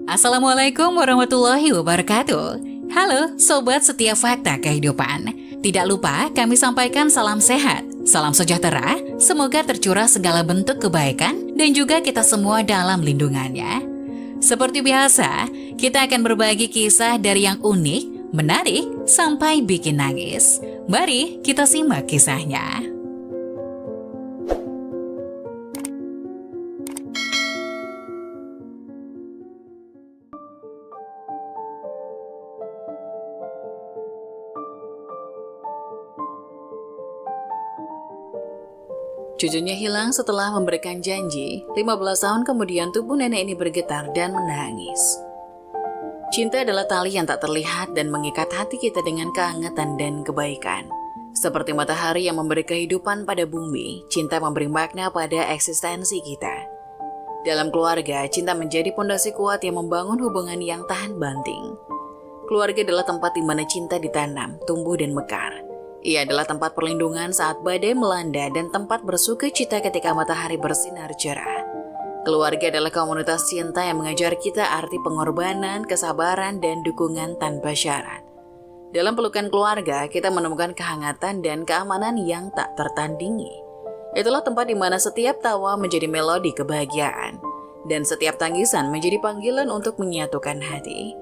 Assalamualaikum warahmatullahi wabarakatuh. Halo Sobat Setiap Fakta Kehidupan. Tidak lupa kami sampaikan salam sehat, salam sejahtera, semoga tercurah segala bentuk kebaikan dan juga kita semua dalam lindungannya. Seperti biasa, kita akan berbagi kisah dari yang unik, menarik, sampai bikin nangis. Mari kita simak kisahnya. Cucunya hilang setelah memberikan janji. 15 tahun kemudian tubuh nenek ini bergetar dan menangis. Cinta adalah tali yang tak terlihat dan mengikat hati kita dengan kehangatan dan kebaikan. Seperti matahari yang memberi kehidupan pada bumi, cinta memberi makna pada eksistensi kita. Dalam keluarga, cinta menjadi pondasi kuat yang membangun hubungan yang tahan banting. Keluarga adalah tempat di mana cinta ditanam, tumbuh dan mekar. Ia adalah tempat perlindungan saat badai melanda dan tempat bersukacita ketika matahari bersinar cerah. Keluarga adalah komunitas cinta yang mengajar kita arti pengorbanan, kesabaran, dan dukungan tanpa syarat. Dalam pelukan keluarga, kita menemukan kehangatan dan keamanan yang tak tertandingi. Itulah tempat di mana setiap tawa menjadi melodi kebahagiaan, dan setiap tangisan menjadi panggilan untuk menyatukan hati.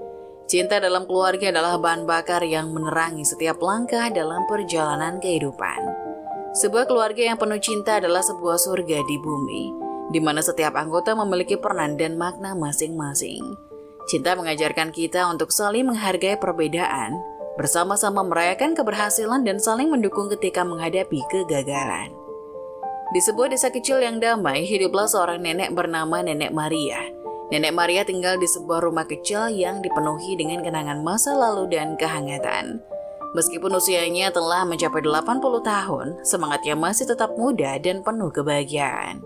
Cinta dalam keluarga adalah bahan bakar yang menerangi setiap langkah dalam perjalanan kehidupan. Sebuah keluarga yang penuh cinta adalah sebuah surga di bumi, di mana setiap anggota memiliki peran dan makna masing-masing. Cinta mengajarkan kita untuk saling menghargai perbedaan, bersama-sama merayakan keberhasilan dan saling mendukung ketika menghadapi kegagalan. Di sebuah desa kecil yang damai, hiduplah seorang nenek bernama Nenek Maria. Nenek Maria tinggal di sebuah rumah kecil yang dipenuhi dengan kenangan masa lalu dan kehangatan. Meskipun usianya telah mencapai 80 tahun, semangatnya masih tetap muda dan penuh kebahagiaan.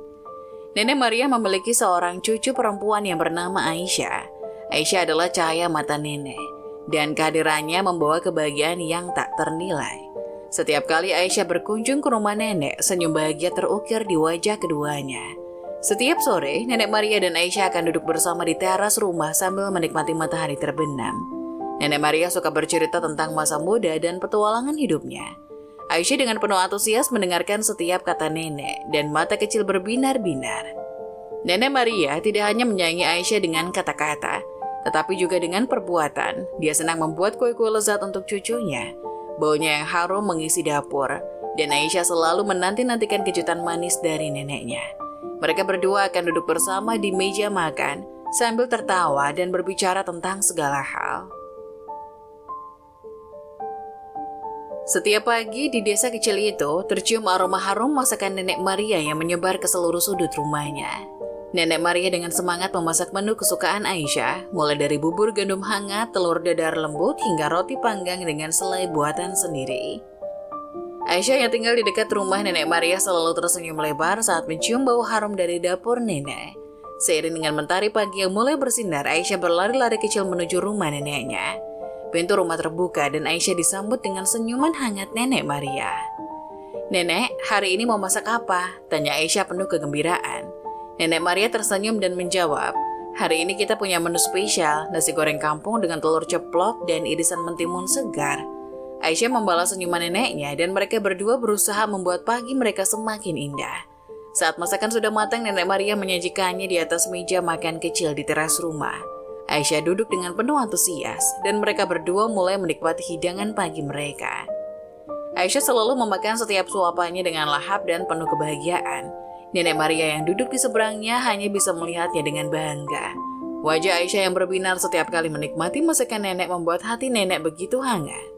Nenek Maria memiliki seorang cucu perempuan yang bernama Aisyah. Aisyah adalah cahaya mata nenek, dan kehadirannya membawa kebahagiaan yang tak ternilai. Setiap kali Aisyah berkunjung ke rumah nenek, senyum bahagia terukir di wajah keduanya. Setiap sore, Nenek Maria dan Aisyah akan duduk bersama di teras rumah sambil menikmati matahari terbenam. Nenek Maria suka bercerita tentang masa muda dan petualangan hidupnya. Aisyah dengan penuh antusias mendengarkan setiap kata nenek dan mata kecil berbinar-binar. Nenek Maria tidak hanya menyayangi Aisyah dengan kata-kata, tetapi juga dengan perbuatan. Dia senang membuat kue-kue lezat untuk cucunya. Baunya yang harum mengisi dapur, dan Aisyah selalu menanti-nantikan kejutan manis dari neneknya. Mereka berdua akan duduk bersama di meja makan sambil tertawa dan berbicara tentang segala hal. Setiap pagi di desa kecil itu tercium aroma harum masakan Nenek Maria yang menyebar ke seluruh sudut rumahnya. Nenek Maria dengan semangat memasak menu kesukaan Aisyah, mulai dari bubur gandum hangat, telur dadar lembut, hingga roti panggang dengan selai buatan sendiri. Aisyah yang tinggal di dekat rumah Nenek Maria selalu tersenyum lebar saat mencium bau harum dari dapur nenek. Seiring dengan mentari pagi yang mulai bersinar, Aisyah berlari-lari kecil menuju rumah neneknya. Pintu rumah terbuka dan Aisyah disambut dengan senyuman hangat Nenek Maria. "Nenek, hari ini mau masak apa?" tanya Aisyah penuh kegembiraan. Nenek Maria tersenyum dan menjawab, "Hari ini kita punya menu spesial, nasi goreng kampung dengan telur ceplok dan irisan mentimun segar." Aisyah membalas senyuman neneknya dan mereka berdua berusaha membuat pagi mereka semakin indah. Saat masakan sudah matang, Nenek Maria menyajikannya di atas meja makan kecil di teras rumah. Aisyah duduk dengan penuh antusias dan mereka berdua mulai menikmati hidangan pagi mereka. Aisyah selalu memakan setiap suapannya dengan lahap dan penuh kebahagiaan. Nenek Maria yang duduk di seberangnya hanya bisa melihatnya dengan bangga. Wajah Aisyah yang berbinar setiap kali menikmati masakan nenek membuat hati nenek begitu hangat.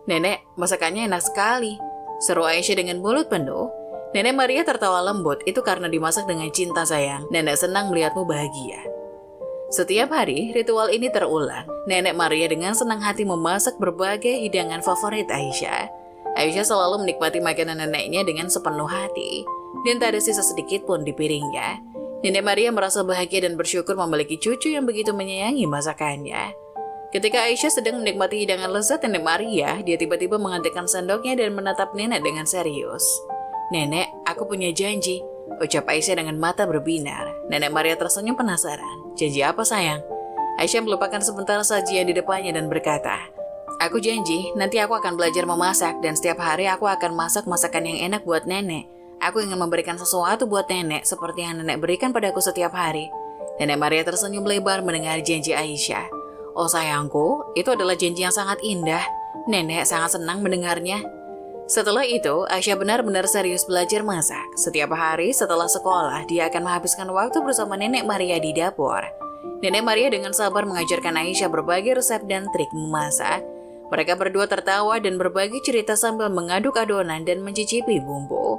"Nenek, masakannya enak sekali," seru Aisyah dengan mulut penuh. Nenek Maria tertawa lembut, "Itu karena dimasak dengan cinta sayang. Nenek senang melihatmu bahagia." Setiap hari, ritual ini terulang. Nenek Maria dengan senang hati memasak berbagai hidangan favorit Aisyah. Aisyah selalu menikmati makanan neneknya dengan sepenuh hati, dan tak ada sisa sedikit pun di piringnya. Nenek Maria merasa bahagia dan bersyukur memiliki cucu yang begitu menyayangi masakannya. Ketika Aisyah sedang menikmati hidangan lezat Nenek Maria, dia tiba-tiba menghentikan sendoknya dan menatap nenek dengan serius. "Nenek, aku punya janji. Ucap Aisyah dengan mata berbinar. Nenek Maria tersenyum penasaran. Janji apa sayang? Aisyah melupakan sebentar sajian di depannya dan berkata, aku janji nanti aku akan belajar memasak dan setiap hari aku akan masak masakan yang enak buat nenek. Aku ingin memberikan sesuatu buat nenek seperti yang nenek berikan padaku setiap hari. Nenek Maria tersenyum lebar mendengar janji Aisyah. Oh sayangku, itu adalah janji yang sangat indah. Nenek sangat senang mendengarnya. Setelah itu, Aisyah benar-benar serius belajar masak. Setiap hari setelah sekolah, dia akan menghabiskan waktu bersama Nenek Maria di dapur. Nenek Maria dengan sabar mengajarkan Aisyah berbagai resep dan trik memasak. Mereka berdua tertawa dan berbagi cerita sambil mengaduk adonan dan mencicipi bumbu.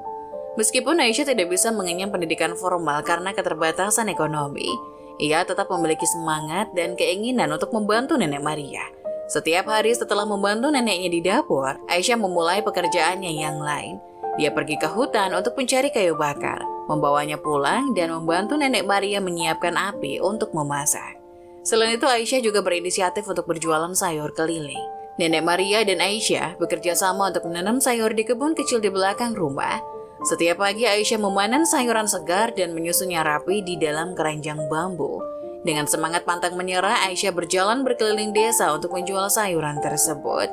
Meskipun Aisyah tidak bisa mengenyam pendidikan formal karena keterbatasan ekonomi, ia tetap memiliki semangat dan keinginan untuk membantu Nenek Maria. Setiap hari setelah membantu neneknya di dapur, Aisyah memulai pekerjaannya yang lain. Dia pergi ke hutan untuk mencari kayu bakar, membawanya pulang dan membantu Nenek Maria menyiapkan api untuk memasak. Selain itu, Aisyah juga berinisiatif untuk berjualan sayur keliling. Nenek Maria dan Aisyah bekerja sama untuk menanam sayur di kebun kecil di belakang rumah. Setiap pagi Aisyah memanen sayuran segar dan menyusunnya rapi di dalam keranjang bambu. Dengan semangat pantang menyerah, Aisyah berjalan berkeliling desa untuk menjual sayuran tersebut.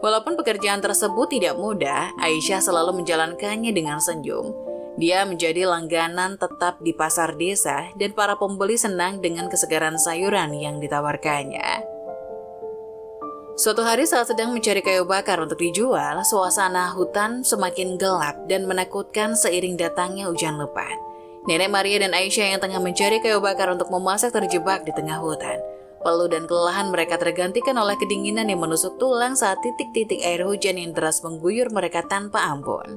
Walaupun pekerjaan tersebut tidak mudah, Aisyah selalu menjalankannya dengan senyum. Dia menjadi langganan tetap di pasar desa dan para pembeli senang dengan kesegaran sayuran yang ditawarkannya. Suatu hari saat sedang mencari kayu bakar untuk dijual, suasana hutan semakin gelap dan menakutkan seiring datangnya hujan lebat. Nenek Maria dan Aisyah yang tengah mencari kayu bakar untuk memasak terjebak di tengah hutan. Peluh dan kelelahan mereka tergantikan oleh kedinginan yang menusuk tulang saat titik-titik air hujan yang deras mengguyur mereka tanpa ampun.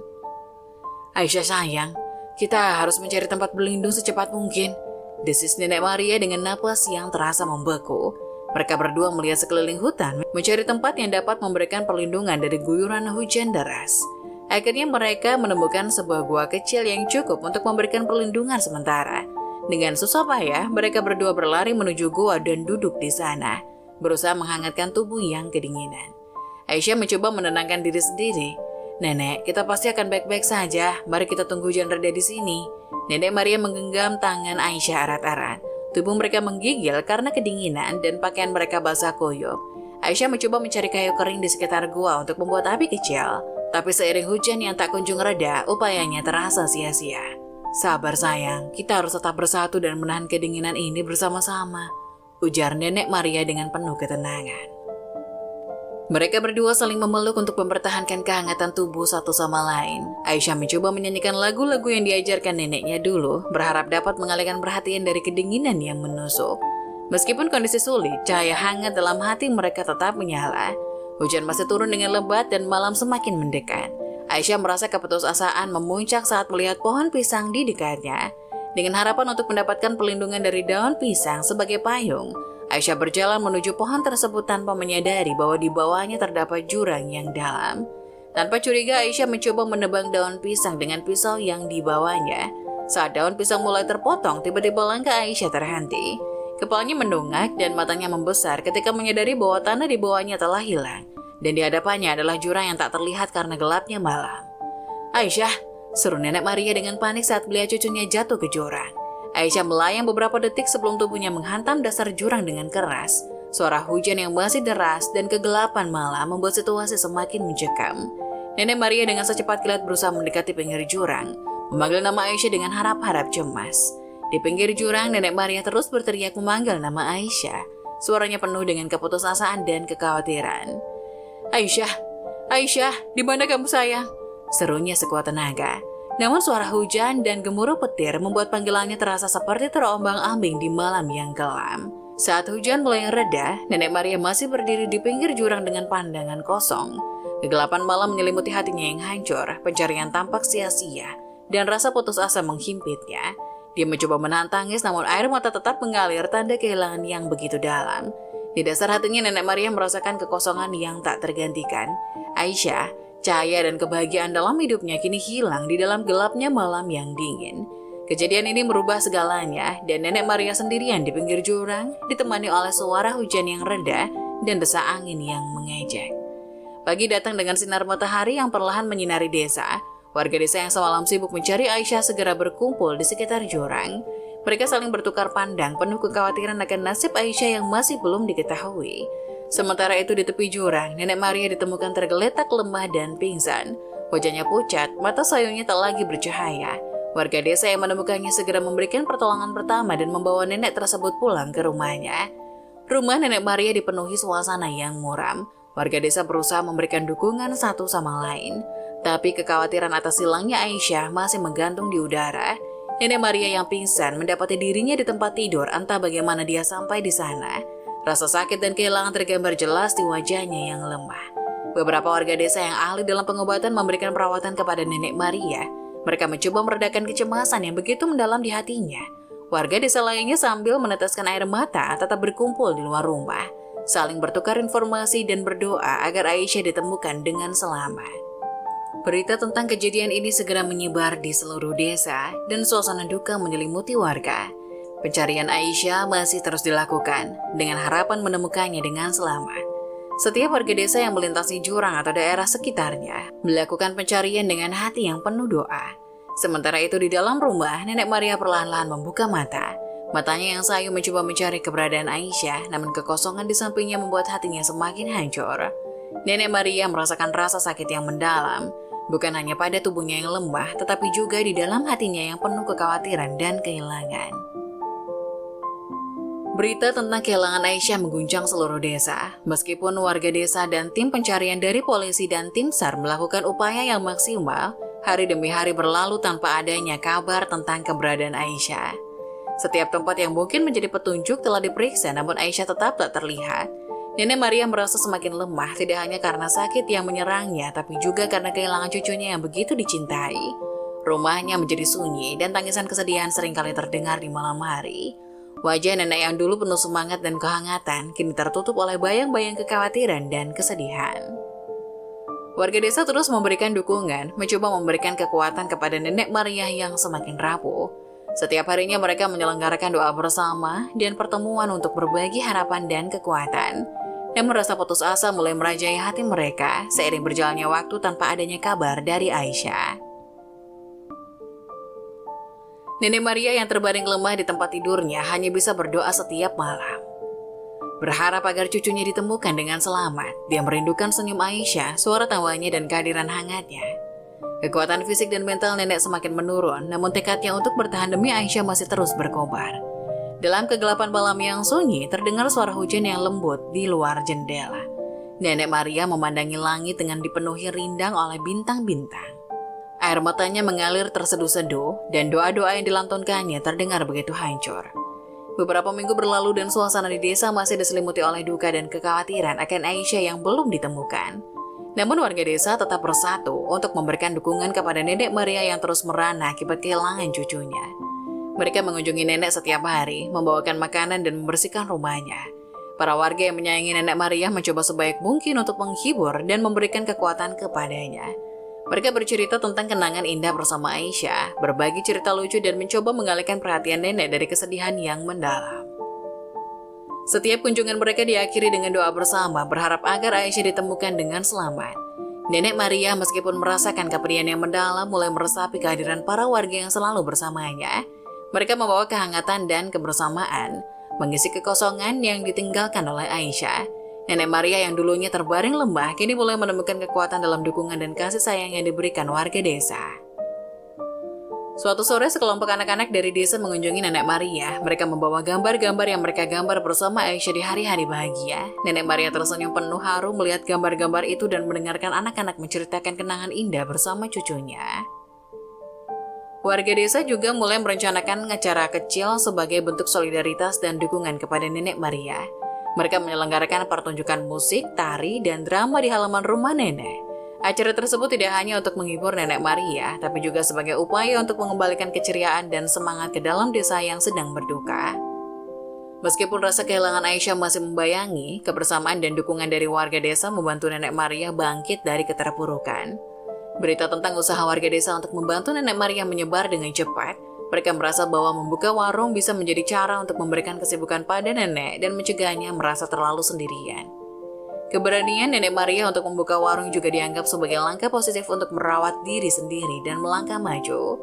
Aisyah sayang, kita harus mencari tempat berlindung secepat mungkin, desis Nenek Maria dengan napas yang terasa membeku. Mereka berdua melihat sekeliling hutan, mencari tempat yang dapat memberikan perlindungan dari guyuran hujan deras. Akhirnya mereka menemukan sebuah gua kecil yang cukup untuk memberikan perlindungan sementara. Dengan susah payah, mereka berdua berlari menuju gua dan duduk di sana, berusaha menghangatkan tubuh yang kedinginan. Aisyah mencoba menenangkan diri sendiri. Nenek, kita pasti akan baik-baik saja. Mari kita tunggu hujan reda di sini. Nenek Maria menggenggam tangan Aisyah erat-erat. Tubuh mereka menggigil karena kedinginan dan pakaian mereka basah kuyup. Aisyah mencoba mencari kayu kering di sekitar gua untuk membuat api kecil. Tapi seiring hujan yang tak kunjung reda, upayanya terasa sia-sia. Sabar sayang, kita harus tetap bersatu dan menahan kedinginan ini bersama-sama, ujar Nenek Maria dengan penuh ketenangan. Mereka berdua saling memeluk untuk mempertahankan kehangatan tubuh satu sama lain. Aisyah mencoba menyanyikan lagu-lagu yang diajarkan neneknya dulu, berharap dapat mengalihkan perhatian dari kedinginan yang menusuk. Meskipun kondisi sulit, cahaya hangat dalam hati mereka tetap menyala. Hujan masih turun dengan lebat dan malam semakin mendekat. Aisyah merasa keputusasaan memuncak saat melihat pohon pisang di dekatnya. Dengan harapan untuk mendapatkan perlindungan dari daun pisang sebagai payung, Aisyah berjalan menuju pohon tersebut tanpa menyadari bahwa di bawahnya terdapat jurang yang dalam. Tanpa curiga, Aisyah mencoba menebang daun pisang dengan pisau yang dibawanya. Saat daun pisang mulai terpotong, tiba-tiba langkah Aisyah terhenti. Kepalanya mendongak dan matanya membesar ketika menyadari bahwa tanah di bawahnya telah hilang. Dan di hadapannya adalah jurang yang tak terlihat karena gelapnya malam. Aisyah, seru Nenek Maria dengan panik saat melihat cucunya jatuh ke jurang. Aisyah melayang beberapa detik sebelum tubuhnya menghantam dasar jurang dengan keras. Suara hujan yang masih deras dan kegelapan malam membuat situasi semakin mencekam. Nenek Maria dengan secepat kilat berusaha mendekati pinggir jurang, memanggil nama Aisyah dengan harap-harap cemas. Di pinggir jurang, Nenek Maria terus berteriak memanggil nama Aisyah. Suaranya penuh dengan keputusasaan dan kekhawatiran. Aisyah, Aisyah, di mana kamu sayang? Serunya sekuat tenaga. Namun suara hujan dan gemuruh petir membuat panggilannya terasa seperti terombang-ambing di malam yang kelam. Saat hujan mulai reda, Nenek Maria masih berdiri di pinggir jurang dengan pandangan kosong. Kegelapan malam menyelimuti hatinya yang hancur, pencarian tampak sia-sia, dan rasa putus asa menghimpitnya. Dia mencoba menahan tangis, namun air mata tetap mengalir tanda kehilangan yang begitu dalam. Di dasar hatinya, Nenek Maria merasakan kekosongan yang tak tergantikan. Aisyah, cahaya dan kebahagiaan dalam hidupnya kini hilang di dalam gelapnya malam yang dingin. Kejadian ini merubah segalanya dan Nenek Maria sendirian di pinggir jurang ditemani oleh suara hujan yang reda dan desak angin yang mengejek. Pagi datang dengan sinar matahari yang perlahan menyinari desa. Warga desa yang semalam sibuk mencari Aisyah segera berkumpul di sekitar jurang. Mereka saling bertukar pandang penuh kekhawatiran akan nasib Aisyah yang masih belum diketahui. Sementara itu di tepi jurang, Nenek Maria ditemukan tergeletak lemah dan pingsan. Wajahnya pucat, mata sayunya tak lagi bercahaya. Warga desa yang menemukannya segera memberikan pertolongan pertama dan membawa nenek tersebut pulang ke rumahnya. Rumah Nenek Maria dipenuhi suasana yang muram. Warga desa berusaha memberikan dukungan satu sama lain. Tapi kekhawatiran atas hilangnya Aisyah masih menggantung di udara. Nenek Maria yang pingsan mendapati dirinya di tempat tidur, entah bagaimana dia sampai di sana. Rasa sakit dan kehilangan tergambar jelas di wajahnya yang lemah. Beberapa warga desa yang ahli dalam pengobatan memberikan perawatan kepada Nenek Maria. Mereka mencoba meredakan kecemasan yang begitu mendalam di hatinya. Warga desa lainnya sambil meneteskan air mata tetap berkumpul di luar rumah, saling bertukar informasi dan berdoa agar Aisyah ditemukan dengan selamat. Berita tentang kejadian ini segera menyebar di seluruh desa dan suasana duka menyelimuti warga. Pencarian Aisyah masih terus dilakukan dengan harapan menemukannya dengan selamat. Setiap warga desa yang melintasi jurang atau daerah sekitarnya melakukan pencarian dengan hati yang penuh doa. Sementara itu di dalam rumah, Nenek Maria perlahan-lahan membuka mata. Matanya yang sayu mencoba mencari keberadaan Aisyah, namun kekosongan di sampingnya membuat hatinya semakin hancur. Nenek Maria merasakan rasa sakit yang mendalam. Bukan hanya pada tubuhnya yang lemah, tetapi juga di dalam hatinya yang penuh kekhawatiran dan kehilangan. Berita tentang kehilangan Aisyah mengguncang seluruh desa. Meskipun warga desa dan tim pencarian dari polisi dan tim SAR melakukan upaya yang maksimal, hari demi hari berlalu tanpa adanya kabar tentang keberadaan Aisyah. Setiap tempat yang mungkin menjadi petunjuk telah diperiksa, namun Aisyah tetap tak terlihat. Nenek Maria merasa semakin lemah tidak hanya karena sakit yang menyerangnya, tapi juga karena kehilangan cucunya yang begitu dicintai. Rumahnya menjadi sunyi dan tangisan kesedihan seringkali terdengar di malam hari. Wajah nenek yang dulu penuh semangat dan kehangatan kini tertutup oleh bayang-bayang kekhawatiran dan kesedihan. Warga desa terus memberikan dukungan, mencoba memberikan kekuatan kepada Nenek Maria yang semakin rapuh. Setiap harinya mereka menyelenggarakan doa bersama dan pertemuan untuk berbagi harapan dan kekuatan. Namun rasa putus asa mulai merajai hati mereka seiring berjalannya waktu tanpa adanya kabar dari Aisyah. Nenek Maria yang terbaring lemah di tempat tidurnya hanya bisa berdoa setiap malam. Berharap agar cucunya ditemukan dengan selamat, dia merindukan senyum Aisyah, suara tawanya dan kehadiran hangatnya. Kekuatan fisik dan mental nenek semakin menurun, namun tekadnya untuk bertahan demi Aisyah masih terus berkobar. Dalam kegelapan malam yang sunyi, terdengar suara hujan yang lembut di luar jendela. Nenek Maria memandangi langit dengan dipenuhi rindang oleh bintang-bintang. Air matanya mengalir terseduh-seduh, dan doa-doa yang dilantunkannya terdengar begitu hancur. Beberapa minggu berlalu dan suasana di desa masih diselimuti oleh duka dan kekhawatiran akan Aisyah yang belum ditemukan. Namun warga desa tetap bersatu untuk memberikan dukungan kepada Nenek Maria yang terus merana akibat kehilangan cucunya. Mereka mengunjungi nenek setiap hari, membawakan makanan dan membersihkan rumahnya. Para warga yang menyayangi Nenek Maria mencoba sebaik mungkin untuk menghibur dan memberikan kekuatan kepadanya. Mereka bercerita tentang kenangan indah bersama Aisyah, berbagi cerita lucu dan mencoba mengalihkan perhatian nenek dari kesedihan yang mendalam. Setiap kunjungan mereka diakhiri dengan doa bersama, berharap agar Aisyah ditemukan dengan selamat. Nenek Maria meskipun merasakan kepedihan yang mendalam mulai meresapi kehadiran para warga yang selalu bersamanya. Mereka membawa kehangatan dan kebersamaan, mengisi kekosongan yang ditinggalkan oleh Aisyah. Nenek Maria yang dulunya terbaring lemah kini mulai menemukan kekuatan dalam dukungan dan kasih sayang yang diberikan warga desa. Suatu sore sekelompok anak-anak dari desa mengunjungi Nenek Maria. Mereka membawa gambar-gambar yang mereka gambar bersama Aisyah di hari-hari bahagia. Nenek Maria tersenyum penuh haru melihat gambar-gambar itu dan mendengarkan anak-anak menceritakan kenangan indah bersama cucunya. Warga desa juga mulai merencanakan acara kecil sebagai bentuk solidaritas dan dukungan kepada Nenek Maria. Mereka menyelenggarakan pertunjukan musik, tari, dan drama di halaman rumah nenek. Acara tersebut tidak hanya untuk menghibur Nenek Maria, tapi juga sebagai upaya untuk mengembalikan keceriaan dan semangat ke dalam desa yang sedang berduka. Meskipun rasa kehilangan Aisyah masih membayangi, kebersamaan dan dukungan dari warga desa membantu Nenek Maria bangkit dari keterpurukan. Berita tentang usaha warga desa untuk membantu Nenek Maria menyebar dengan cepat. Mereka merasa bahwa membuka warung bisa menjadi cara untuk memberikan kesibukan pada nenek dan mencegahnya merasa terlalu sendirian. Keberanian Nenek Maria untuk membuka warung juga dianggap sebagai langkah positif untuk merawat diri sendiri dan melangkah maju.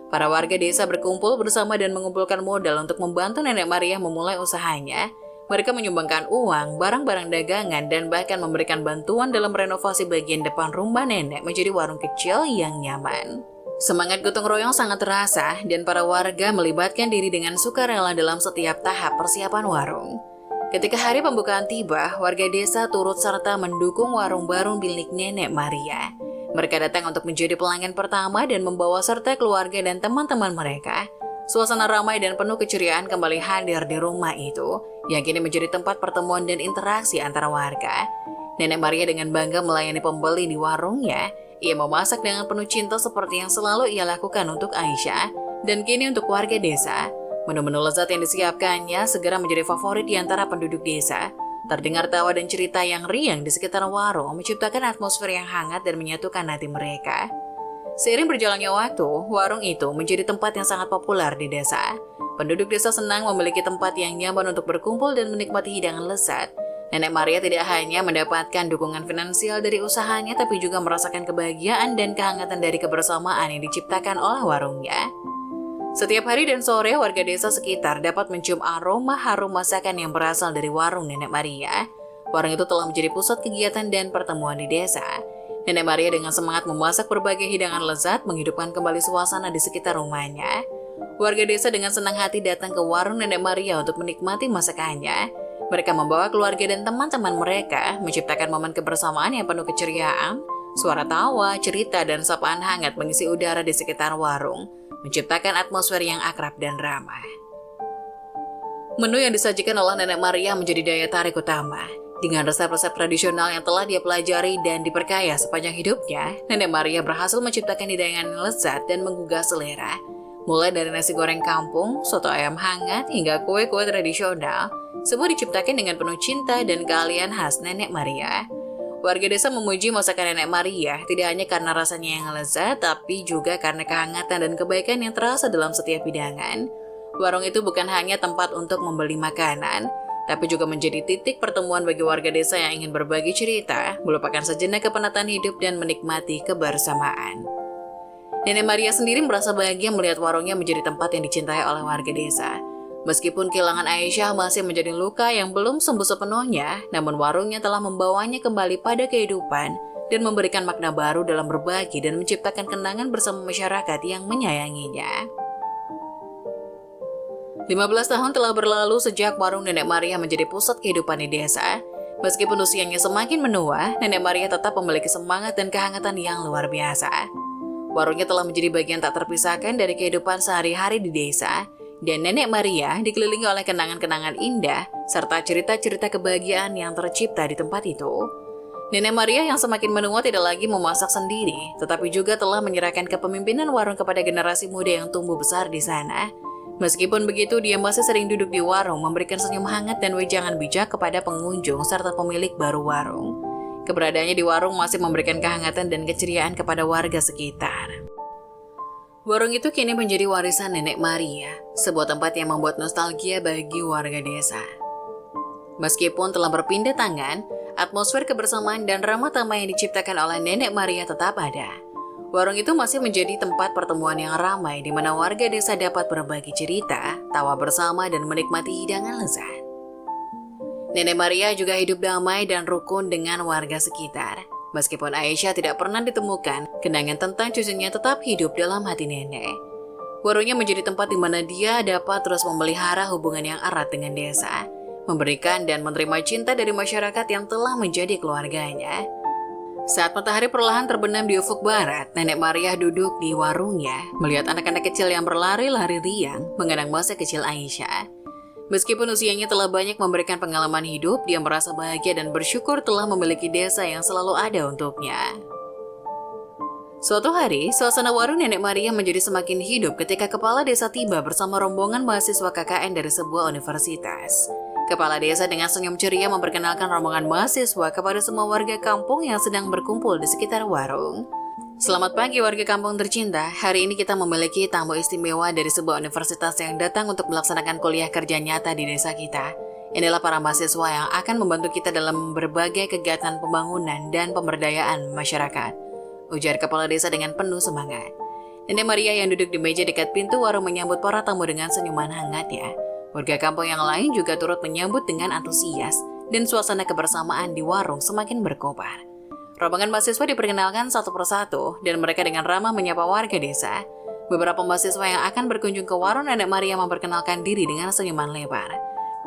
Para warga desa berkumpul bersama dan mengumpulkan modal untuk membantu Nenek Maria memulai usahanya. Mereka menyumbangkan uang, barang-barang dagangan, dan bahkan memberikan bantuan dalam renovasi bagian depan rumah nenek menjadi warung kecil yang nyaman. Semangat gotong royong sangat terasa dan para warga melibatkan diri dengan sukarela dalam setiap tahap persiapan warung. Ketika hari pembukaan tiba, warga desa turut serta mendukung warung baru milik Nenek Maria. Mereka datang untuk menjadi pelanggan pertama dan membawa serta keluarga dan teman-teman mereka. Suasana ramai dan penuh keceriaan kembali hadir di rumah itu, yang kini menjadi tempat pertemuan dan interaksi antara warga. Nenek Maria dengan bangga melayani pembeli di warungnya. Ia memasak dengan penuh cinta seperti yang selalu ia lakukan untuk Aisyah, dan kini untuk warga desa. Menu-menu lezat yang disiapkannya segera menjadi favorit di antara penduduk desa. Terdengar tawa dan cerita yang riang di sekitar warung menciptakan atmosfer yang hangat dan menyatukan hati mereka. Seiring berjalannya waktu, warung itu menjadi tempat yang sangat populer di desa. Penduduk desa senang memiliki tempat yang nyaman untuk berkumpul dan menikmati hidangan lezat. Nenek Maria tidak hanya mendapatkan dukungan finansial dari usahanya, tapi juga merasakan kebahagiaan dan kehangatan dari kebersamaan yang diciptakan oleh warungnya. Setiap hari dan sore, warga desa sekitar dapat mencium aroma harum masakan yang berasal dari warung Nenek Maria. Warung itu telah menjadi pusat kegiatan dan pertemuan di desa. Nenek Maria dengan semangat memasak berbagai hidangan lezat, menghidupkan kembali suasana di sekitar rumahnya. Warga desa dengan senang hati datang ke warung Nenek Maria untuk menikmati masakannya. Mereka membawa keluarga dan teman-teman mereka, menciptakan momen kebersamaan yang penuh keceriaan. Suara tawa, cerita, dan sapaan hangat mengisi udara di sekitar warung, menciptakan atmosfer yang akrab dan ramah. Menu yang disajikan oleh Nenek Maria menjadi daya tarik utama. Dengan resep-resep tradisional yang telah dia pelajari dan diperkaya sepanjang hidupnya, Nenek Maria berhasil menciptakan hidangan yang lezat dan menggugah selera. Mulai dari nasi goreng kampung, soto ayam hangat, hingga kue-kue tradisional, semua diciptakan dengan penuh cinta dan keahlian khas Nenek Maria. Warga desa memuji masakan Nenek Maria tidak hanya karena rasanya yang lezat, tapi juga karena kehangatan dan kebaikan yang terasa dalam setiap hidangan. Warung itu bukan hanya tempat untuk membeli makanan, tapi juga menjadi titik pertemuan bagi warga desa yang ingin berbagi cerita, melupakan sejenak kepenatan hidup dan menikmati kebersamaan. Nenek Maria sendiri merasa bahagia melihat warungnya menjadi tempat yang dicintai oleh warga desa. Meskipun kehilangan Aisyah masih menjadi luka yang belum sembuh sepenuhnya, namun warungnya telah membawanya kembali pada kehidupan dan memberikan makna baru dalam berbagi dan menciptakan kenangan bersama masyarakat yang menyayanginya. 15 tahun telah berlalu sejak warung Nenek Maria menjadi pusat kehidupan di desa. Meskipun usianya semakin menua, Nenek Maria tetap memiliki semangat dan kehangatan yang luar biasa. Warungnya telah menjadi bagian tak terpisahkan dari kehidupan sehari-hari di desa. Dan Nenek Maria dikelilingi oleh kenangan-kenangan indah serta cerita-cerita kebahagiaan yang tercipta di tempat itu. Nenek Maria yang semakin menua tidak lagi memasak sendiri, tetapi juga telah menyerahkan kepemimpinan warung kepada generasi muda yang tumbuh besar di sana. Meskipun begitu, dia masih sering duduk di warung memberikan senyum hangat dan wejangan bijak kepada pengunjung serta pemilik baru warung. Keberadaannya di warung masih memberikan kehangatan dan keceriaan kepada warga sekitar. Warung itu kini menjadi warisan Nenek Maria, sebuah tempat yang membuat nostalgia bagi warga desa. Meskipun telah berpindah tangan, atmosfer kebersamaan dan ramah tamah yang diciptakan oleh Nenek Maria tetap ada. Warung itu masih menjadi tempat pertemuan yang ramai di mana warga desa dapat berbagi cerita, tawa bersama, dan menikmati hidangan lezat. Nenek Maria juga hidup damai dan rukun dengan warga sekitar. Meskipun Aisyah tidak pernah ditemukan, kenangan tentang cucunya tetap hidup dalam hati nenek. Warungnya menjadi tempat di mana dia dapat terus memelihara hubungan yang erat dengan desa, memberikan dan menerima cinta dari masyarakat yang telah menjadi keluarganya. Saat matahari perlahan terbenam di ufuk barat, Nenek Maria duduk di warungnya, melihat anak-anak kecil yang berlari-lari riang, mengenang masa kecil Aisyah. Meskipun usianya telah banyak memberikan pengalaman hidup, dia merasa bahagia dan bersyukur telah memiliki desa yang selalu ada untuknya. Suatu hari, suasana warung Nenek Maria menjadi semakin hidup ketika kepala desa tiba bersama rombongan mahasiswa KKN dari sebuah universitas. Kepala desa dengan senyum ceria memperkenalkan rombongan mahasiswa kepada semua warga kampung yang sedang berkumpul di sekitar warung. Selamat pagi warga kampung tercinta, hari ini kita memiliki tamu istimewa dari sebuah universitas yang datang untuk melaksanakan kuliah kerja nyata di desa kita. Inilah para mahasiswa yang akan membantu kita dalam berbagai kegiatan pembangunan dan pemberdayaan masyarakat, ujar kepala desa dengan penuh semangat. Nenek Maria yang duduk di meja dekat pintu warung menyambut para tamu dengan senyuman hangatnya. Warga kampung yang lain juga turut menyambut dengan antusias dan suasana kebersamaan di warung semakin berkobar. Rombongan mahasiswa diperkenalkan satu persatu dan mereka dengan ramah menyapa warga desa. Beberapa mahasiswa yang akan berkunjung ke warung Nenek Maria memperkenalkan diri dengan senyuman lebar.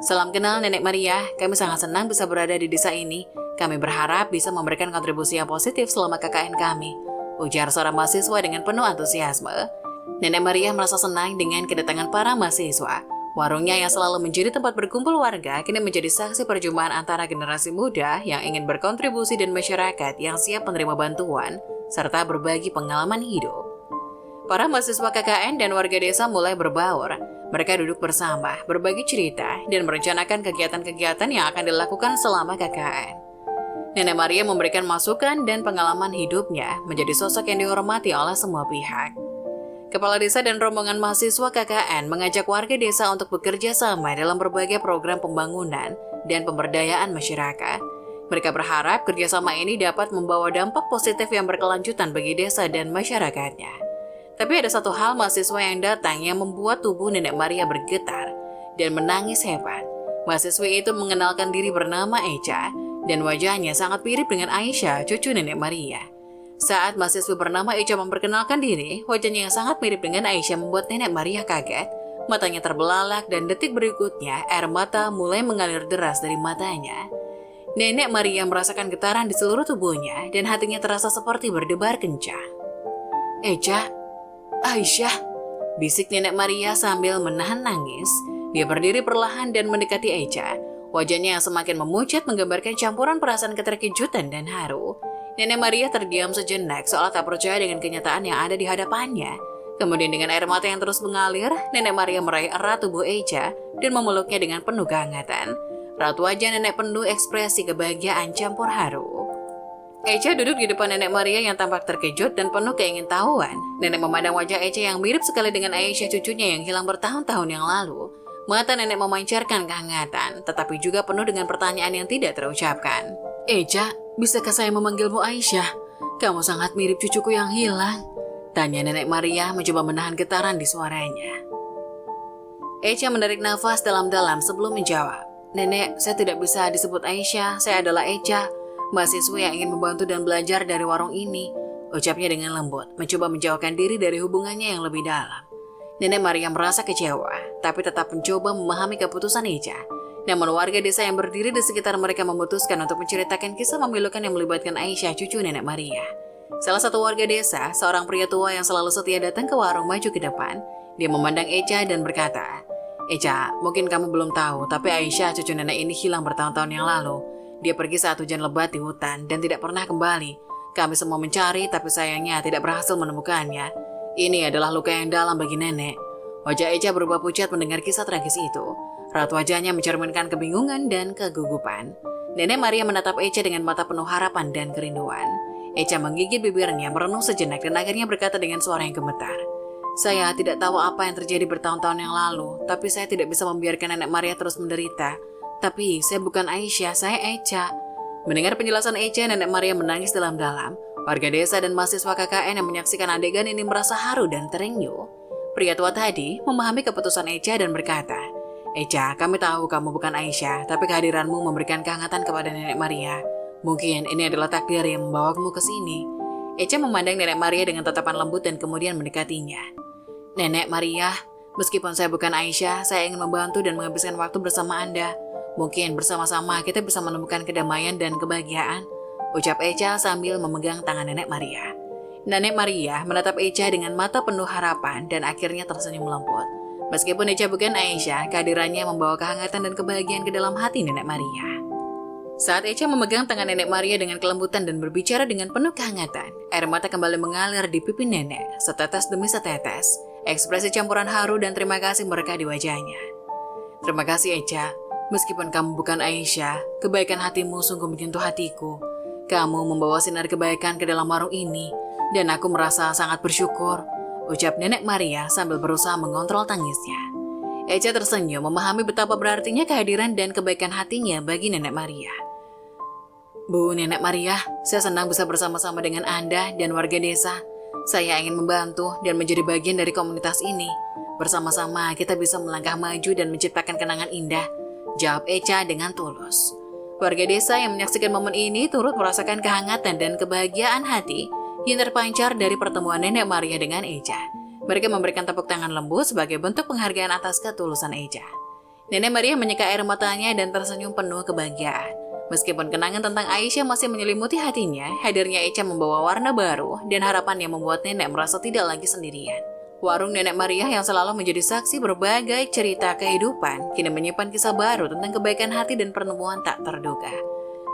Salam kenal Nenek Maria, kami sangat senang bisa berada di desa ini. Kami berharap bisa memberikan kontribusi yang positif selama KKN kami, ujar seorang mahasiswa dengan penuh antusiasme. Nenek Maria merasa senang dengan kedatangan para mahasiswa. Warungnya yang selalu menjadi tempat berkumpul warga kini menjadi saksi perjumpaan antara generasi muda yang ingin berkontribusi dan masyarakat yang siap menerima bantuan serta berbagi pengalaman hidup. Para mahasiswa KKN dan warga desa mulai berbaur. Mereka duduk bersama, berbagi cerita, dan merencanakan kegiatan-kegiatan yang akan dilakukan selama KKN. Nenek Maria memberikan masukan dan pengalaman hidupnya menjadi sosok yang dihormati oleh semua pihak. Kepala desa dan rombongan mahasiswa KKN mengajak warga desa untuk bekerja sama dalam berbagai program pembangunan dan pemberdayaan masyarakat. Mereka berharap kerjasama ini dapat membawa dampak positif yang berkelanjutan bagi desa dan masyarakatnya. Tapi ada satu hal mahasiswa yang datang yang membuat tubuh Nenek Maria bergetar dan menangis hebat. Mahasiswi itu mengenalkan diri bernama Echa dan wajahnya sangat mirip dengan Aisyah, cucu Nenek Maria. Saat mahasiswi bernama Echa memperkenalkan diri, wajahnya yang sangat mirip dengan Aisyah membuat Nenek Maria kaget. Matanya terbelalak dan detik berikutnya air mata mulai mengalir deras dari matanya. Nenek Maria merasakan getaran di seluruh tubuhnya dan hatinya terasa seperti berdebar kencang. Echa, Aisyah, bisik Nenek Maria sambil menahan nangis. Dia berdiri perlahan dan mendekati Echa. Wajahnya yang semakin memucat menggambarkan campuran perasaan keterkejutan dan haru. Nenek Maria terdiam sejenak seolah tak percaya dengan kenyataan yang ada di hadapannya. Kemudian dengan air mata yang terus mengalir, Nenek Maria meraih erat tubuh Echa dan memeluknya dengan penuh kehangatan. Raut wajah nenek penuh ekspresi kebahagiaan campur haru. Echa duduk di depan Nenek Maria yang tampak terkejut dan penuh keingintahuan. Nenek memandang wajah Echa yang mirip sekali dengan Aisyah cucunya yang hilang bertahun-tahun yang lalu. Mata nenek memancarkan kehangatan, tetapi juga penuh dengan pertanyaan yang tidak terucapkan. Echa, bisakah saya memanggilmu Aisyah? Kamu sangat mirip cucuku yang hilang. Tanya Nenek Maria mencoba menahan getaran di suaranya. Echa menarik nafas dalam-dalam sebelum menjawab. Nenek, saya tidak bisa disebut Aisyah, saya adalah Echa, mahasiswa yang ingin membantu dan belajar dari warung ini. Ucapnya dengan lembut, mencoba menjauhkan diri dari hubungannya yang lebih dalam. Nenek Maria merasa kecewa, tapi tetap mencoba memahami keputusan Echa. Namun warga desa yang berdiri di sekitar mereka memutuskan untuk menceritakan kisah memilukan yang melibatkan Aisyah, cucu Nenek Maria. Salah satu warga desa, seorang pria tua yang selalu setia datang ke warung maju ke depan. Dia memandang Echa dan berkata, Echa, mungkin kamu belum tahu, tapi Aisyah, cucu nenek ini hilang bertahun-tahun yang lalu. Dia pergi saat hujan lebat di hutan dan tidak pernah kembali. Kami semua mencari, tapi sayangnya tidak berhasil menemukannya. Ini adalah luka yang dalam bagi nenek. Wajah Echa berubah pucat mendengar kisah tragis itu. Raut wajahnya mencerminkan kebingungan dan kegugupan. Nenek Maria menatap Echa dengan mata penuh harapan dan kerinduan. Echa menggigit bibirnya, merenung sejenak dan akhirnya berkata dengan suara yang gemetar. Saya tidak tahu apa yang terjadi bertahun-tahun yang lalu, tapi saya tidak bisa membiarkan Nenek Maria terus menderita. Tapi saya bukan Aisyah, saya Echa. Mendengar penjelasan Echa, Nenek Maria menangis dalam-dalam. Warga desa dan mahasiswa KKN yang menyaksikan adegan ini merasa haru dan terenyuh. Pria tua tadi memahami keputusan Echa dan berkata, Echa, kami tahu kamu bukan Aisyah, tapi kehadiranmu memberikan kehangatan kepada Nenek Maria. Mungkin ini adalah takdir yang membawamu ke sini. Echa memandang Nenek Maria dengan tatapan lembut dan kemudian mendekatinya. Nenek Maria, meskipun saya bukan Aisyah, saya ingin membantu dan menghabiskan waktu bersama Anda. Mungkin bersama-sama kita bisa menemukan kedamaian dan kebahagiaan. Ucap Echa sambil memegang tangan Nenek Maria. Nenek Maria menatap Echa dengan mata penuh harapan dan akhirnya tersenyum lembut. Meskipun Echa bukan Aisyah, kehadirannya membawa kehangatan dan kebahagiaan ke dalam hati Nenek Maria. Saat Echa memegang tangan Nenek Maria dengan kelembutan dan berbicara dengan penuh kehangatan, air mata kembali mengalir di pipi nenek, setetes demi setetes. Ekspresi campuran haru dan terima kasih merekah di wajahnya. Terima kasih Echa, meskipun kamu bukan Aisyah, kebaikan hatimu sungguh menyentuh hatiku. Kamu membawa sinar kebaikan ke dalam warung ini, dan aku merasa sangat bersyukur, ucap Nenek Maria sambil berusaha mengontrol tangisnya. Echa tersenyum memahami betapa berartinya kehadiran dan kebaikan hatinya bagi Nenek Maria. Bu Nenek Maria, saya senang bisa bersama-sama dengan Anda dan warga desa. Saya ingin membantu dan menjadi bagian dari komunitas ini. Bersama-sama kita bisa melangkah maju dan menciptakan kenangan indah, jawab Echa dengan tulus. Warga desa yang menyaksikan momen ini turut merasakan kehangatan dan kebahagiaan hati yang terpancar dari pertemuan Nenek Maria dengan Echa. Mereka memberikan tepuk tangan lembut sebagai bentuk penghargaan atas ketulusan Echa. Nenek Maria menyeka air matanya dan tersenyum penuh kebahagiaan. Meskipun kenangan tentang Aisyah masih menyelimuti hatinya, hadirnya Echa membawa warna baru dan harapan yang membuat Nenek merasa tidak lagi sendirian. Warung Nenek Maria yang selalu menjadi saksi berbagai cerita kehidupan, kini menyimpan kisah baru tentang kebaikan hati dan pertemuan tak terduga.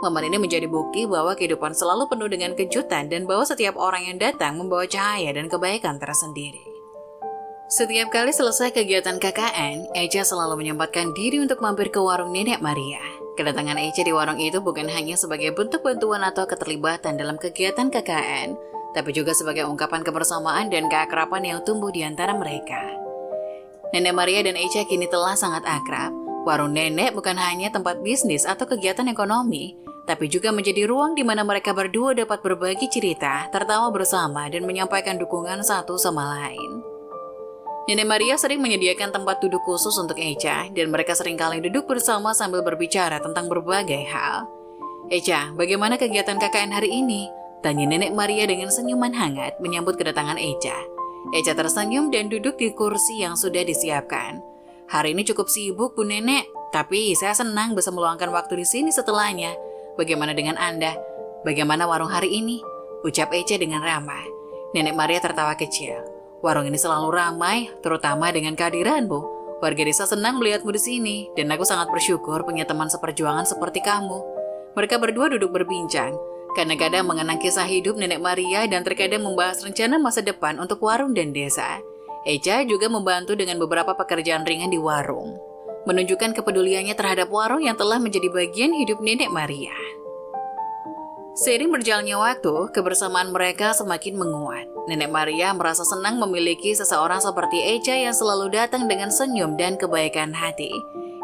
Momen ini menjadi bukti bahwa kehidupan selalu penuh dengan kejutan dan bahwa setiap orang yang datang membawa cahaya dan kebaikan tersendiri. Setiap kali selesai kegiatan KKN, Echa selalu menyempatkan diri untuk mampir ke warung Nenek Maria. Kedatangan Echa di warung itu bukan hanya sebagai bentuk bantuan atau keterlibatan dalam kegiatan KKN, tapi juga sebagai ungkapan kebersamaan dan keakraban yang tumbuh di antara mereka. Nenek Maria dan Echa kini telah sangat akrab. Warung Nenek bukan hanya tempat bisnis atau kegiatan ekonomi, tapi juga menjadi ruang di mana mereka berdua dapat berbagi cerita, tertawa bersama, dan menyampaikan dukungan satu sama lain. Nenek Maria sering menyediakan tempat duduk khusus untuk Echa, dan mereka seringkali duduk bersama sambil berbicara tentang berbagai hal. Echa, bagaimana kegiatan KKN hari ini? Tanya Nenek Maria dengan senyuman hangat menyambut kedatangan Echa. Echa tersenyum dan duduk di kursi yang sudah disiapkan. Hari ini cukup sibuk, Bu Nenek, tapi saya senang bisa meluangkan waktu di sini setelahnya. Bagaimana dengan Anda? Bagaimana warung hari ini? Ucap Echa dengan ramah. Nenek Maria tertawa kecil. Warung ini selalu ramai, terutama dengan kehadiranmu. Warga desa senang melihatmu di sini, dan aku sangat bersyukur punya teman seperjuangan seperti kamu. Mereka berdua duduk berbincang. Kadang-kadang mengenang kisah hidup Nenek Maria dan terkadang membahas rencana masa depan untuk warung dan desa. Echa juga membantu dengan beberapa pekerjaan ringan di warung, menunjukkan kepeduliannya terhadap warung yang telah menjadi bagian hidup Nenek Maria. Seiring berjalannya waktu, kebersamaan mereka semakin menguat. Nenek Maria merasa senang memiliki seseorang seperti Echa yang selalu datang dengan senyum dan kebaikan hati.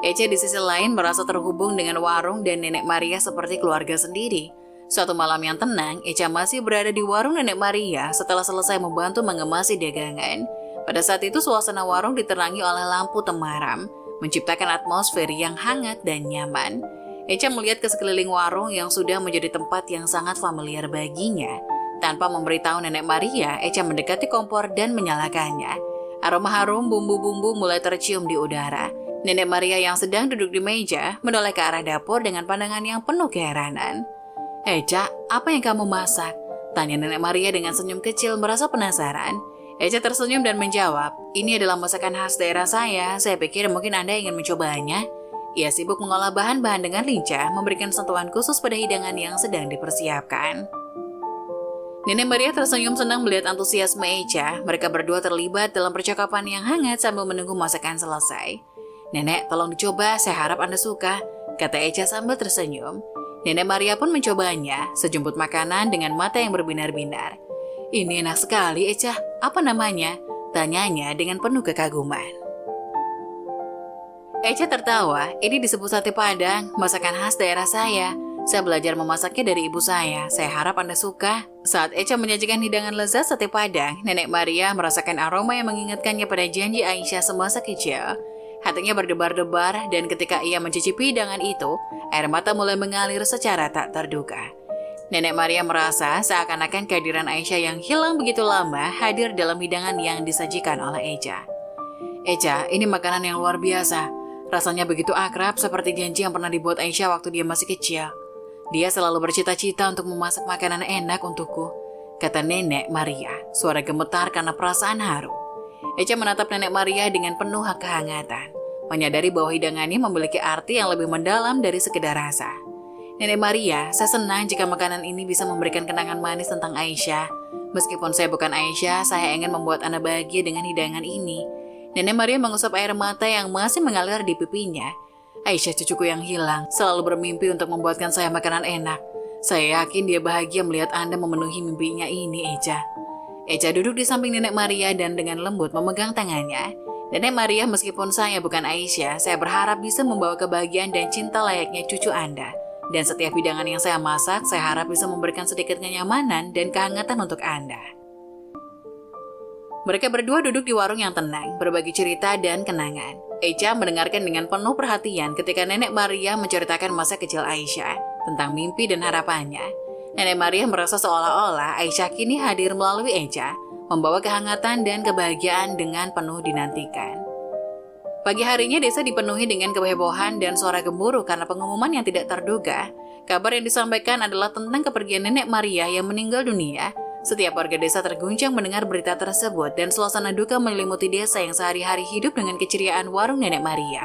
Echa di sisi lain merasa terhubung dengan warung dan Nenek Maria seperti keluarga sendiri. Suatu malam yang tenang, Echa masih berada di warung Nenek Maria setelah selesai membantu mengemasi dagangan. Pada saat itu suasana warung diterangi oleh lampu temaram, menciptakan atmosfer yang hangat dan nyaman. Echa melihat ke sekeliling warung yang sudah menjadi tempat yang sangat familiar baginya. Tanpa memberitahu Nenek Maria, Echa mendekati kompor dan menyalakannya. Aroma harum bumbu-bumbu mulai tercium di udara. Nenek Maria yang sedang duduk di meja menoleh ke arah dapur dengan pandangan yang penuh keheranan. Echa, apa yang kamu masak? Tanya Nenek Maria dengan senyum kecil merasa penasaran. Echa tersenyum dan menjawab, ini adalah masakan khas daerah saya pikir mungkin Anda ingin mencobanya. Ia sibuk mengolah bahan-bahan dengan lincah, memberikan sentuhan khusus pada hidangan yang sedang dipersiapkan. Nenek Maria tersenyum senang melihat antusiasme Echa. Mereka berdua terlibat dalam percakapan yang hangat sambil menunggu masakan selesai. Nenek, tolong dicoba, saya harap Anda suka, kata Echa sambil tersenyum. Nenek Maria pun mencobanya, sejumput makanan dengan mata yang berbinar-binar. Ini enak sekali, Echa. Apa namanya? Tanyanya dengan penuh kekaguman. Echa tertawa, ini disebut sate Padang, masakan khas daerah saya. Saya belajar memasaknya dari ibu saya harap Anda suka. Saat Echa menyajikan hidangan lezat sate Padang, Nenek Maria merasakan aroma yang mengingatkannya pada janji Aisyah semasa kecil. Hatinya berdebar-debar dan ketika ia mencicipi hidangan itu, air mata mulai mengalir secara tak terduga. Nenek Maria merasa seakan-akan kehadiran Aisyah yang hilang begitu lama hadir dalam hidangan yang disajikan oleh Echa. Echa, ini makanan yang luar biasa. Rasanya begitu akrab seperti janji yang pernah dibuat Aisyah waktu dia masih kecil. Dia selalu bercita-cita untuk memasak makanan enak untukku, kata Nenek Maria, suara gemetar karena perasaan haru. Echa menatap Nenek Maria dengan penuh kehangatan, menyadari bahwa hidangannya memiliki arti yang lebih mendalam dari sekedar rasa. Nenek Maria, saya senang jika makanan ini bisa memberikan kenangan manis tentang Aisyah. Meskipun saya bukan Aisyah, saya ingin membuat Anda bahagia dengan hidangan ini. Nenek Maria mengusap air mata yang masih mengalir di pipinya. Aisyah cucuku yang hilang, selalu bermimpi untuk membuatkan saya makanan enak. Saya yakin dia bahagia melihat Anda memenuhi mimpinya ini, Echa. Echa duduk di samping Nenek Maria dan dengan lembut memegang tangannya. Nenek Maria, meskipun saya bukan Aisyah, saya berharap bisa membawa kebahagiaan dan cinta layaknya cucu Anda. Dan setiap hidangan yang saya masak, saya harap bisa memberikan sedikit kenyamanan dan kehangatan untuk Anda. Mereka berdua duduk di warung yang tenang, berbagi cerita dan kenangan. Echa mendengarkan dengan penuh perhatian ketika Nenek Maria menceritakan masa kecil Aisyah tentang mimpi dan harapannya. Nenek Maria merasa seolah-olah Aisyah kini hadir melalui Echa, membawa kehangatan dan kebahagiaan dengan penuh dinantikan. Pagi harinya desa dipenuhi dengan kehebohan dan suara gemuruh karena pengumuman yang tidak terduga. Kabar yang disampaikan adalah tentang kepergian Nenek Maria yang meninggal dunia. Setiap warga desa terguncang mendengar berita tersebut dan suasana duka menyelimuti desa yang sehari-hari hidup dengan keceriaan warung Nenek Maria.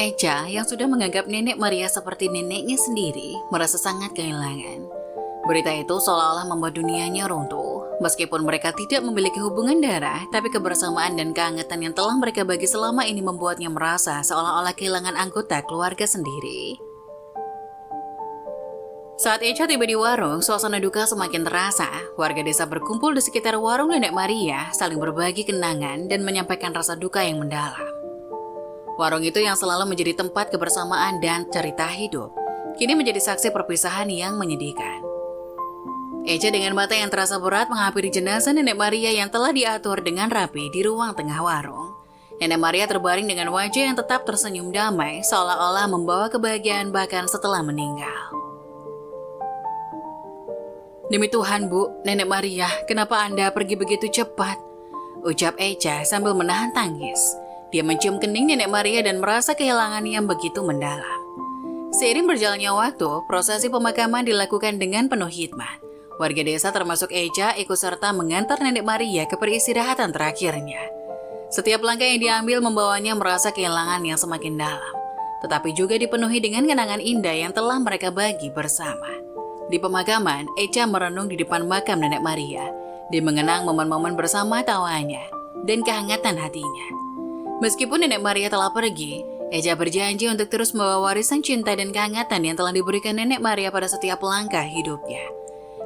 Echa, yang sudah menganggap Nenek Maria seperti neneknya sendiri, merasa sangat kehilangan. Berita itu seolah-olah membuat dunianya runtuh. Meskipun mereka tidak memiliki hubungan darah, tapi kebersamaan dan kehangatan yang telah mereka bagi selama ini membuatnya merasa seolah-olah kehilangan anggota keluarga sendiri. Saat Echa tiba di warung, suasana duka semakin terasa. Warga desa berkumpul di sekitar warung Nenek Maria, saling berbagi kenangan dan menyampaikan rasa duka yang mendalam. Warung itu yang selalu menjadi tempat kebersamaan dan cerita hidup, kini menjadi saksi perpisahan yang menyedihkan. Echa dengan mata yang terasa berat menghampiri jenazah Nenek Maria yang telah diatur dengan rapi di ruang tengah warung. Nenek Maria terbaring dengan wajah yang tetap tersenyum damai, seolah-olah membawa kebahagiaan bahkan setelah meninggal. "Demi Tuhan, Bu, Nenek Maria, kenapa Anda pergi begitu cepat?" ucap Echa sambil menahan tangis. Dia mencium kening Nenek Maria dan merasa kehilangan yang begitu mendalam. Seiring berjalannya waktu, prosesi pemakaman dilakukan dengan penuh hikmat. Warga desa termasuk Echa ikut serta mengantar Nenek Maria ke peristirahatan terakhirnya. Setiap langkah yang diambil membawanya merasa kehilangan yang semakin dalam, tetapi juga dipenuhi dengan kenangan indah yang telah mereka bagi bersama. Di pemakaman, Echa merenung di depan makam Nenek Maria. Dia mengenang momen-momen bersama tawanya dan kehangatan hatinya. Meskipun Nenek Maria telah pergi, Echa berjanji untuk terus membawa warisan cinta dan kehangatan yang telah diberikan Nenek Maria pada setiap langkah hidupnya.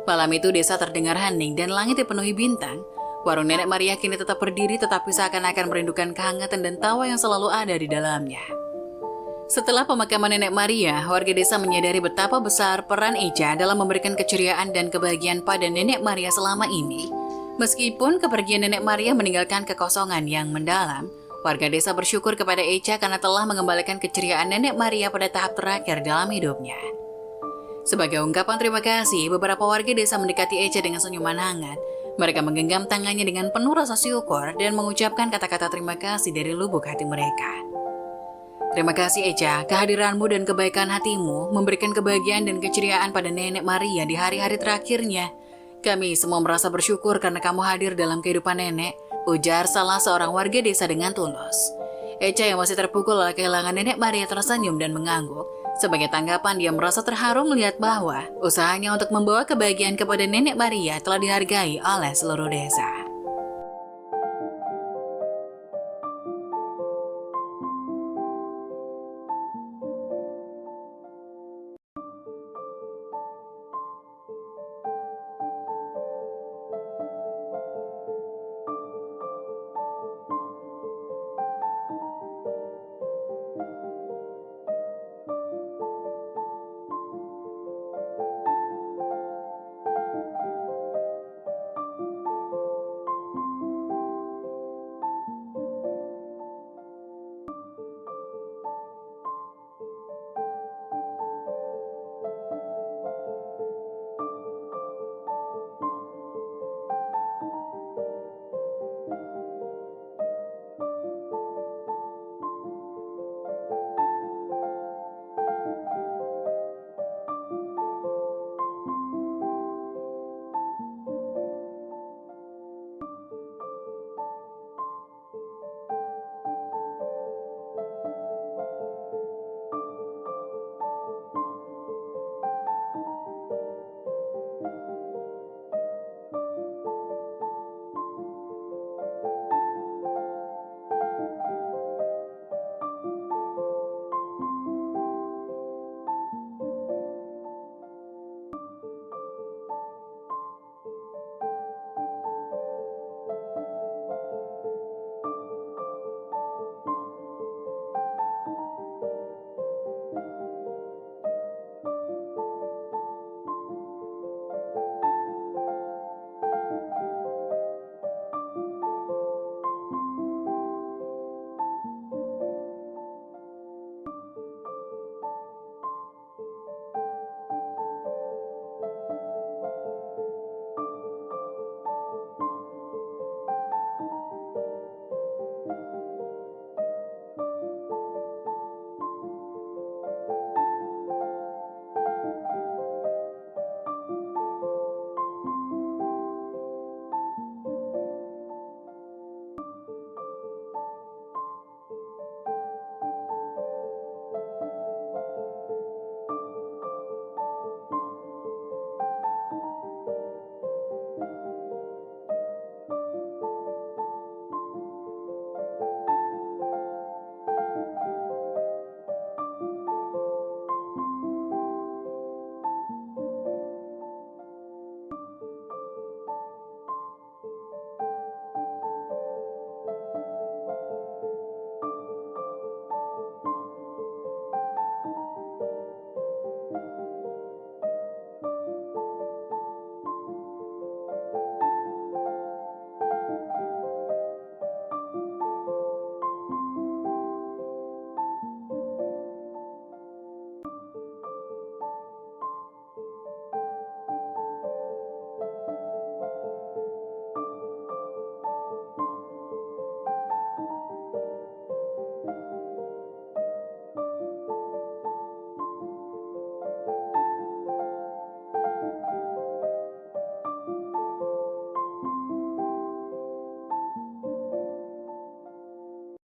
Malam itu desa terdengar hening dan langit dipenuhi bintang. Warung Nenek Maria kini tetap berdiri tetapi seakan-akan merindukan kehangatan dan tawa yang selalu ada di dalamnya. Setelah pemakaman Nenek Maria, warga desa menyadari betapa besar peran Echa dalam memberikan keceriaan dan kebahagiaan pada Nenek Maria selama ini. Meskipun kepergian Nenek Maria meninggalkan kekosongan yang mendalam, warga desa bersyukur kepada Echa karena telah mengembalikan keceriaan Nenek Maria pada tahap terakhir dalam hidupnya. Sebagai ungkapan terima kasih, beberapa warga desa mendekati Echa dengan senyuman hangat. Mereka menggenggam tangannya dengan penuh rasa syukur dan mengucapkan kata-kata terima kasih dari lubuk hati mereka. "Terima kasih Echa, kehadiranmu dan kebaikan hatimu memberikan kebahagiaan dan keceriaan pada Nenek Maria di hari-hari terakhirnya. Kami semua merasa bersyukur karena kamu hadir dalam kehidupan Nenek," ujar salah seorang warga desa dengan tulus. Echa yang masih terpukul oleh kehilangan Nenek Maria tersenyum dan mengangguk. Sebagai tanggapan, dia merasa terharu melihat bahwa usahanya untuk membawa kebahagiaan kepada Nenek Maria telah dihargai oleh seluruh desa.